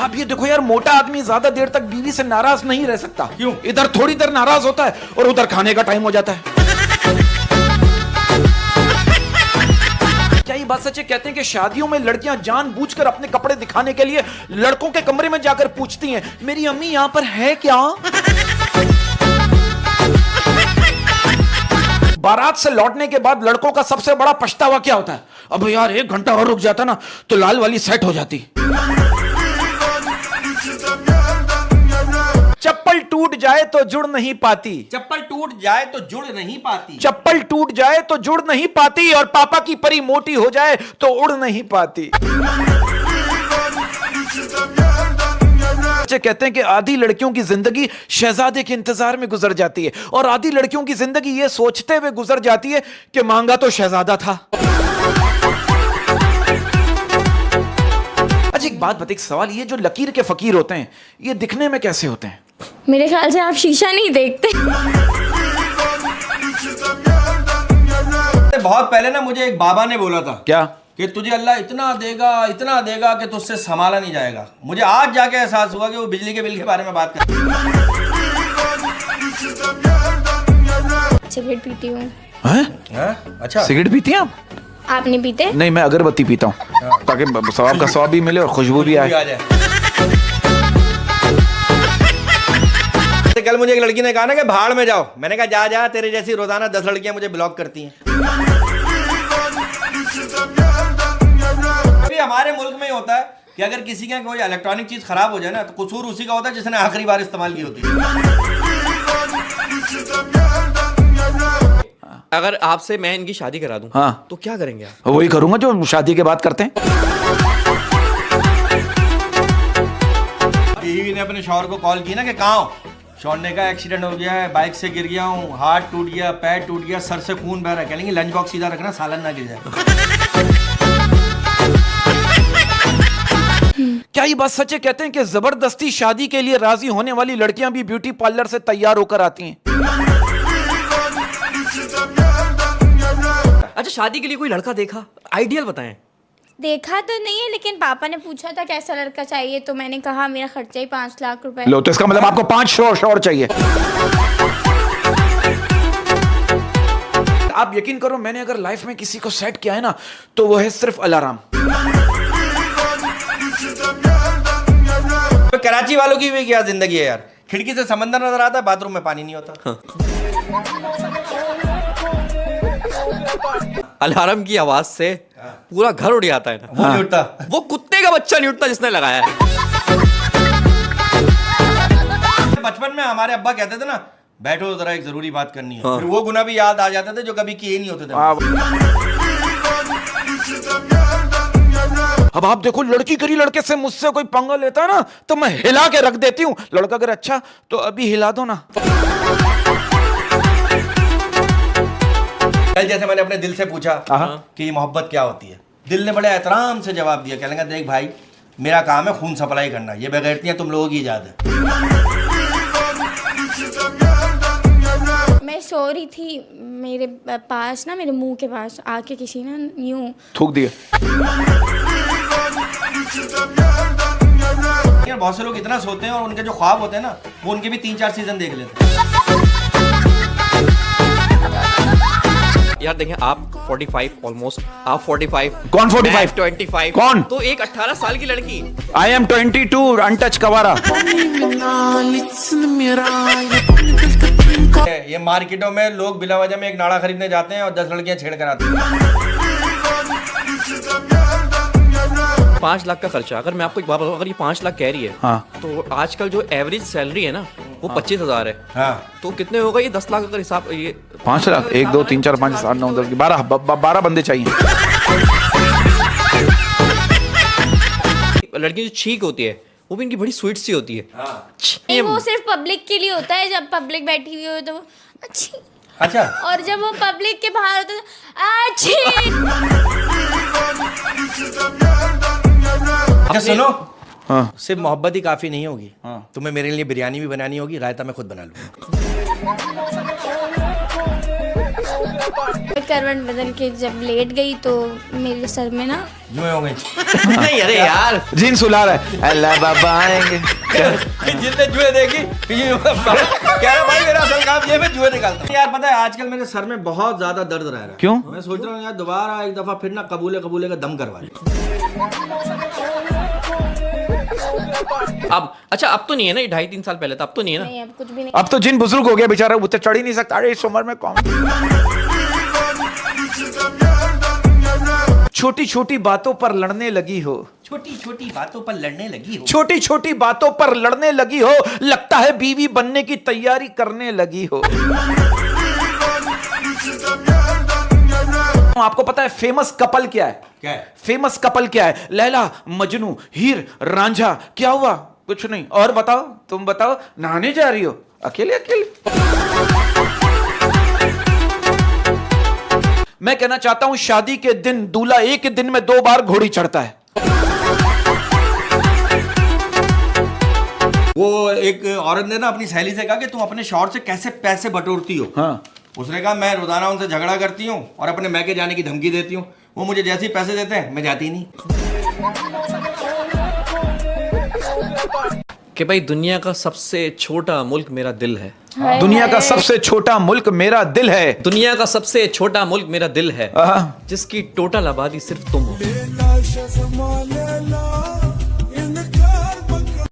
आप ये देखो यार, मोटा आदमी ज्यादा देर तक बीवी से नाराज नहीं रह सकता। क्यों? इधर थोड़ी देर नाराज होता है और उधर खाने का टाइम हो जाता है। क्या ये बात सच है? कहते हैं कि शादियों में लड़कियां जानबूझकर अपने कपड़े दिखाने के लिए लड़कों के कमरे में जाकर पूछती हैं, मेरी अम्मी यहां पर है क्या? बारात से लौटने के बाद लड़कों का सबसे बड़ा पछतावा क्या होता है? अब यार 1 घंटा और रुक जाता ना तो लाल वाली सेट हो जाती। चप्पल टूट जाए तो जुड़ नहीं पाती। चप्पल टूट जाए तो जुड़ नहीं पाती। चप्पल टूट जाए तो जुड़ नहीं पाती और पापा की परी मोटी हो जाए तो उड़ नहीं पाती। कहते हैं कि आधी लड़कियों की जिंदगी शहजादे के इंतजार में गुजर जाती है और आधी लड़कियों की जिंदगी ये सोचते हुए गुजर जाती है कि मांगा तो शहजादा था। अच्छा एक बात बता, एक सवाल, ये जो लकीर के फकीर होते हैं ये दिखने में कैसे होते हैं? मेरे ख्याल से आप शीशा नहीं देखते। बहुत पहले ना मुझे एक बाबा ने बोला था क्या? कि तुझे अल्लाह इतना देगा कि तुझसे संभाला नहीं जाएगा। मुझे आज जाके एहसास हुआ कि वो बिजली के बिल के बारे में बात कर। सिगरेट पीती हूँ। अच्छा, सिगरेट पीती हैं आप? आप नहीं पीते? नहीं, मैं अगरबत्ती पीता हूँ ताकि सवाब का सवाब भी मिले और खुशबू भी आए। कल मुझे एक लड़की ने कहा ना कि भाड़ में जाओ। मैंने कहा जा तेरे जैसी रोजाना 10 लड़कियां मुझे ब्लॉक करती हैं। अभी हमारे मुल्क में ही होता है कि अगर किसी का कोई इलेक्ट्रॉनिक चीज खराब हो जाए ना तो कसूर उसी का होता है जिसने आखिरी बार इस्तेमाल की होती है। अगर आपसे मैं इनकी शादी करा दूं, हाँ, तो क्या करेंगे आप? वही करूंगा जो शादी के बाद करते हैं। बीवी ने अपने शौहर को कॉल की ना कि कहाँ हो? शौहर ने कहा एक्सीडेंट हो गया है, बाइक से गिर गया हूँ, हाथ टूट गया, पैर टूट गया, सर से खून बह रहा है। कहेंगे लंच बॉक्स सीधा रखना, सालन ना गिर जाए। क्या ये बात सच है? कहते हैं कि जबरदस्ती शादी के लिए राजी होने वाली लड़कियां भी ब्यूटी पार्लर से तैयार होकर आती हैं। अच्छा, शादी के लिए कोई लड़का देखा? आइडियल बताएं। देखा तो नहीं है, लेकिन पापा ने पूछा था कैसा लड़का चाहिए, तो मैंने कहा मेरा खर्चा ही 5 लाख रुपए। लो, तो इसका मतलब आपको 5 शौहर चाहिए। आप यकीन करो, मैंने अगर लाइफ में किसी को सेट किया है ना तो वो है सिर्फ अलार्म। तो कराची वालों की भी क्या जिंदगी है यार। खिड़की से समंदर नजर आता है, बाथरूम में पानी नहीं होता। अलार्म की आवाज से पूरा घर उड़ जाता है ना। वो नहीं उठता। वो कुत्ते का बच्चा नहीं उठता जिसने लगाया है। बचपन में हमारे अब्बा कहते थे ना, बैठो जरा एक जरूरी बात करनी है। फिर वो गुना भी याद आ जाते थे जो कभी किए नहीं होते थे। अब आप देखो, लड़की करी लड़के से मुझसे कोई पंगा लेता है ना तो मैं हिला के रख देती हूँ। लड़का अगर अच्छा तो अभी हिला दो ना। कल जैसे मैंने अपने दिल से पूछा कि मोहब्बत क्या होती है, दिल ने बड़े एहतराम से जवाब दिया। कहने लगा, देख भाई, मेरा काम है खून सप्लाई करना, ये बेगैरतियां तुम लोगों की इजाद है। मैं सो रही थी, मेरे पास ना, मेरे मुंह के पास आके किसी ने यूं थूक दिया। यार बहुत से लोग इतना सोते हैं और उनके जो ख्वाब होते हैं ना, वो उनके भी 3-4 सीजन देख लेते हैं। यार देखें, आप 45 ऑलमोस्ट, आप 45। कौन 45? 25। कौन? तो एक 18 साल की लड़की। I am 22 अनटच कवारा। ये मार्केटों में लोग बिला वजह में एक नाड़ा खरीदने जाते हैं और 10 लड़कियां छेड़ कर आती हैं। 5 लाख का खर्चा। अगर मैं आपको एक बात बताऊं, अगर ये 5 लाख कह रही है, हाँ, तो आजकल जो एवरेज सैलरी है ना वो 25,000 है। हाँ। तो कितने होगा ये 10 लाख अगर हिसाब? ये 5 लाख, 1 2 3 4 5 7 9 10 12 बंदे चाहिए। लड़की जो छींक होती है वो भी इनकी बड़ी स्वीट सी होती है। नहीं, वो सिर्फ पब्लिक के लिए होता है। जब पब्लिक बैठी हुई हो तो वो अच्छी, अच्छा, और जब वो पब्लिक के बाहर होता है तो अच्छी। अच्छा सुनो, हाँ, सिर्फ मोहब्बत ही काफी नहीं होगी। हाँ, तुम्हें मेरे लिए बिरयानी भी बनानी होगी, रायता मैं खुद बना लूंगा। करवट बदल के जब लेट गई तो मेरे सर में ना जुए हो गई। नहीं अरे यार जीन सुला रहा है, अल्लाह बाबा आएंगे। जिसने जुए देखी कह रहा भाई मेरा असल काम ये, मैं जुए निकालता हूं। यार पता है आजकल मेरे सर में बहुत ज्यादा दर्द रह रहा है। क्यों? मैं सोच रहा हूँ यार दोबारा एक दफा फिर ना कबूले का दम करवा ले। अब अच्छा अब तो नहीं है ना, ये 2.5-3 साल पहले था, अब तो नहीं है ना। नहीं अब कुछ भी नहीं। अब तो जिन बुजुर्ग हो गया बेचारा, वो तो चढ़ ही नहीं सकता। अरे इस उम्र में कौन। छोटी छोटी बातों पर लड़ने लगी हो, छोटी छोटी बातों पर लड़ने लगी हो, छोटी छोटी बातों पर लड़ने लगी हो, लगता है बीवी बनने की तैयारी करने लगी हो। आपको पता है फेमस कपल क्या है? क्या है? फेमस कपल क्या है? लैला मजनू, हीर रांझा। क्या हुआ? कुछ नहीं। और बताओ, तुम बताओ। नहाने जा रही हो अकेले अकेले? मैं कहना चाहता हूं शादी के दिन दूल्हा एक दिन में 2 बार घोड़ी चढ़ता है। वो एक औरत ने ना अपनी सहेली से कहा कि तुम अपने शौहर से कैसे पैसे बटोरती हो? हाँ। उसने कहा मैं रोजाना उनसे झगड़ा करती हूँ और अपने मैके जाने की धमकी देती हूँ। वो मुझे जैसे ही पैसे देते हैं मैं जाती नहीं। कि भाई दुनिया का सबसे छोटा मुल्क मेरा दिल है। दुनिया का सबसे छोटा मुल्क मेरा दिल है। दुनिया का सबसे छोटा मुल्क मेरा दिल है, आहा। जिसकी टोटल आबादी सिर्फ तुम हो।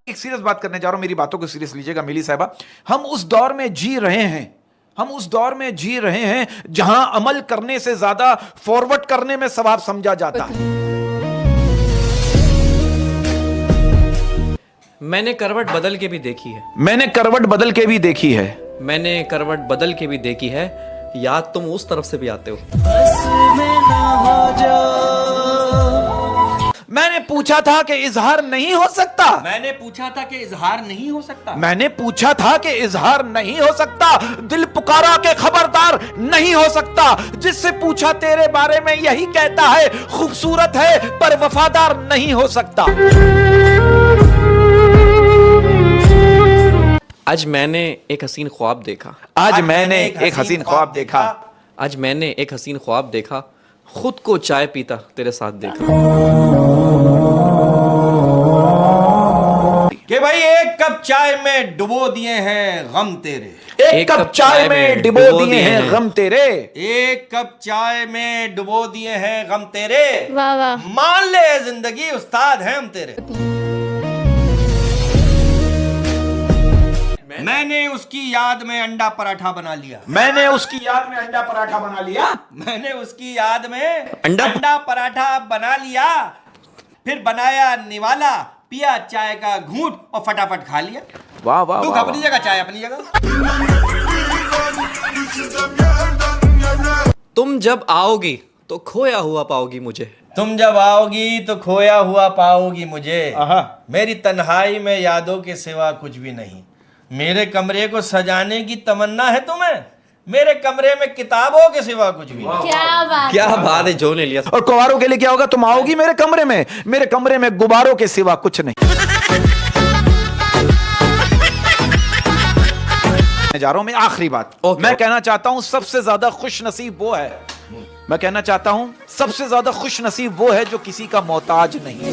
एक सीरियस बात करने जा रहा हूं, मेरी बातों को सीरियस लीजिएगा मिली साहिबा। हम उस दौर में जी रहे हैं, हम उस दौर में जी रहे हैं जहां अमल करने से ज्यादा फॉरवर्ड करने में सवाब समझा जाता है। मैंने करवट बदल के भी देखी है, मैंने करवट बदल के भी देखी है, मैंने करवट बदल के भी देखी है। याद तुम उस तरफ से भी आते हो। मैंने पूछा था कि इजहार नहीं हो सकता, मैंने पूछा था कि इजहार नहीं हो सकता, मैंने पूछा था कि इजहार नहीं हो सकता। दिल पुकारा के खबरदार नहीं हो सकता। जिससे पूछा तेरे बारे में यही कहता है खूबसूरत है पर वफादार नहीं हो सकता। आज मैंने एक हसीन ख्वाब देखा, आज मैंने एक हसीन ख्वाब देखा, आज मैंने एक हसीन ख्वाब देखा, खुद को चाय पीता तेरे साथ देखा। कि भाई एक कप चाय में डुबो दिए हैं गम तेरे, एक कप चाय में डुबो दिए हैं गम तेरे, एक कप चाय में डुबो दिए हैं गम तेरे। वाह वाह। मान ले जिंदगी उस्ताद हैं हम तेरे। मैंने उसकी याद में अंडा पराठा बना लिया, मैंने उसकी याद में अंडा पराठा बना लिया, मैंने उसकी याद में अंडा पराठा बना लिया, फिर बनाया निवाला, पिया चाय का घूंट और फटाफट खा लिया। वाह वाह दुख वाह, अपनी जगह, चाय अपनी जगह। तुम जब आओगी तो खोया हुआ पाओगी मुझे, तुम जब आओगी तो खोया हुआ पाओगी मुझे। आहा। मेरी तन्हाई में यादों के सिवा कुछ भी नहीं। मेरे कमरे को सजाने की तमन्ना है तुम्हें, मेरे कमरे में किताबों के सिवा कुछ भी नहीं। क्या बात। क्या बात है, जो ने लिया। और कुंवारों के लिए क्या होगा? तुम आओगी मेरे कमरे में, मेरे कमरे में गुब्बारों के सिवा कुछ नहीं। मैं जा रहा हूं, मैं आखिरी बात मैं कहना चाहता हूं, सबसे ज्यादा खुश नसीब वो है, मैं कहना चाहता हूं सबसे ज्यादा खुश नसीब वो है जो किसी का मोहताज नहीं है।